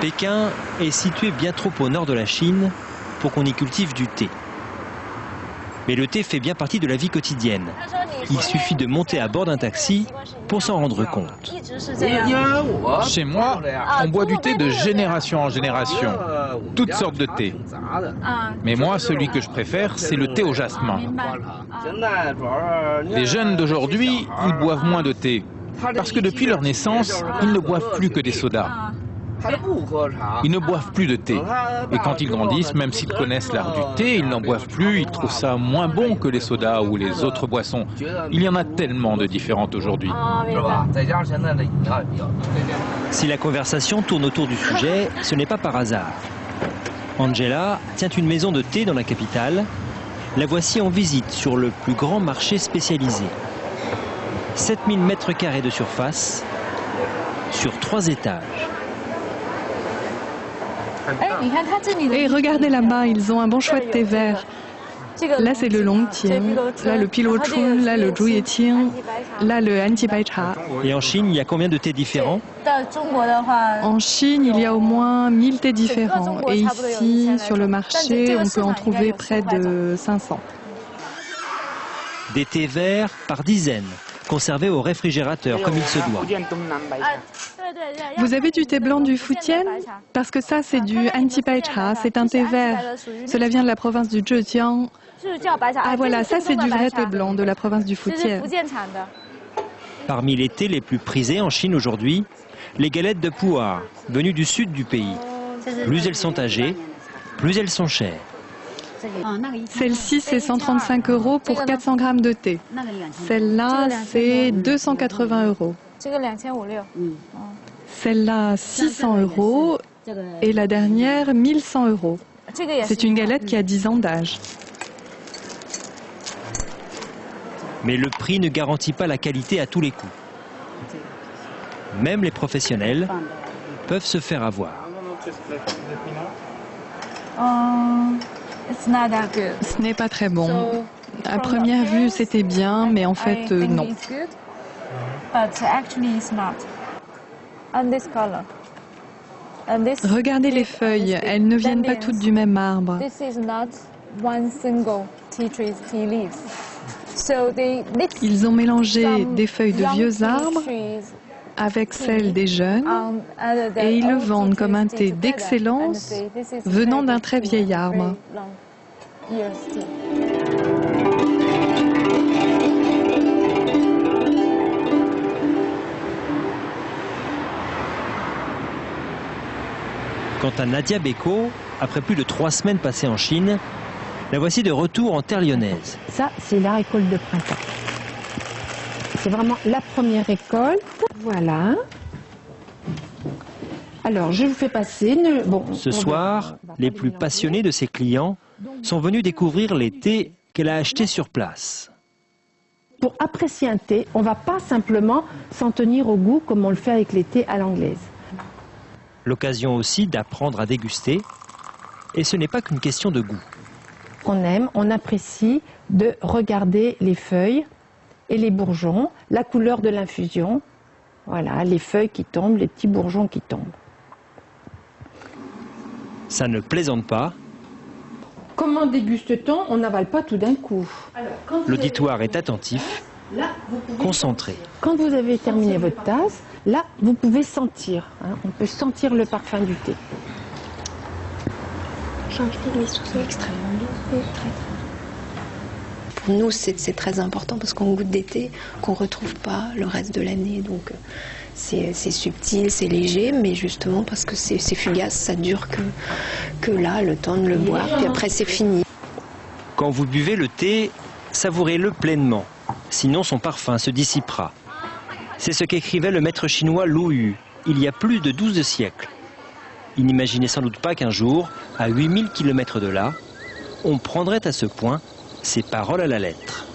Pékin est situé bien trop au nord de la Chine pour qu'on y cultive du thé. Mais le thé fait bien partie de la vie quotidienne. Il suffit de monter à bord d'un taxi pour s'en rendre compte. Chez moi, on boit du thé de génération en génération, toutes sortes de thé. Mais moi, celui que je préfère, c'est le thé au jasmin. Les jeunes d'aujourd'hui, ils boivent moins de thé, parce que depuis leur naissance, ils ne boivent plus que des sodas. Ils ne boivent plus de thé. Et quand ils grandissent, même s'ils connaissent l'art du thé, ils n'en boivent plus, ils trouvent ça moins bon que les sodas ou les autres boissons. Il y en a tellement de différentes aujourd'hui. Si la conversation tourne autour du sujet, ce n'est pas par hasard. Angela tient une maison de thé dans la capitale. La voici en visite sur le plus grand marché spécialisé. 7000 mètres carrés de surface sur 3 étages. Et regardez là-bas, ils ont un bon choix de thé vert. Là, c'est le Longtian, là, le Piluochun, là, le Zhuyeqing, là, le Antibaicha. Et en Chine, il y a combien de thés différents? En Chine, il y a au moins 1000 thés différents. Et ici, sur le marché, on peut en trouver près de 500. Des thés verts par dizaines, conservés au réfrigérateur comme il se doit. Vous avez du thé blanc du Fujian? Parce que ça, c'est du Antibaicha, c'est un thé vert. Cela vient de la province du Zhejiang. Ah voilà, ça c'est du vrai thé blanc de la province du Fujian. Parmi les thés les plus prisés en Chine aujourd'hui, les galettes de pu'er, venues du sud du pays. Plus elles sont âgées, plus elles sont chères. Celle-ci, c'est 135 € pour 400 grammes de thé. Celle-là, c'est 280 €. Celle-là, 600 € et la dernière, 1100 €. C'est une galette qui a 10 ans d'âge. Mais le prix ne garantit pas la qualité à tous les coups. Même les professionnels peuvent se faire avoir. Ce n'est pas très bon. À première vue, c'était bien, mais en fait, non. Regardez les feuilles, elles ne viennent pas toutes du même arbre. Ils ont mélangé des feuilles de vieux arbres avec celles des jeunes et ils le vendent comme un thé d'excellence venant d'un très vieil arbre. Quant à Nadia Beko, après plus de 3 semaines passées en Chine, la voici de retour en terre lyonnaise. Ça, c'est la récolte de printemps. C'est vraiment la première récolte. Voilà. Alors, je vous fais passer. Ce soir, les plus passionnés de ses clients sont venus découvrir les thés qu'elle a achetés sur place. Pour apprécier un thé, on ne va pas simplement s'en tenir au goût comme on le fait avec les thés à l'anglaise. L'occasion aussi d'apprendre à déguster. Et ce n'est pas qu'une question de goût. On aime, on apprécie de regarder les feuilles et les bourgeons, la couleur de l'infusion. Voilà, les feuilles qui tombent, les petits bourgeons qui tombent. Ça ne plaisante pas. Comment déguste-t-on? On n'avale pas tout d'un coup. L'auditoire est attentif, concentré. Quand vous avez terminé votre tasse, là, vous pouvez sentir. On peut sentir le parfum du thé. J'ai envie de les souffler extrêmement doux. Pour nous, c'est très important parce qu'on goûte des thés qu'on ne retrouve pas le reste de l'année. Donc, c'est subtil, c'est léger, mais justement parce que c'est fugace, ça dure que là, le temps de le boire, puis après c'est fini. Quand vous buvez le thé, savourez-le pleinement, sinon son parfum se dissipera. C'est ce qu'écrivait le maître chinois Lu Yu, il y a plus de 12 siècles. Il n'imaginait sans doute pas qu'un jour, à 8000 km de là, on prendrait à ce point ses paroles à la lettre.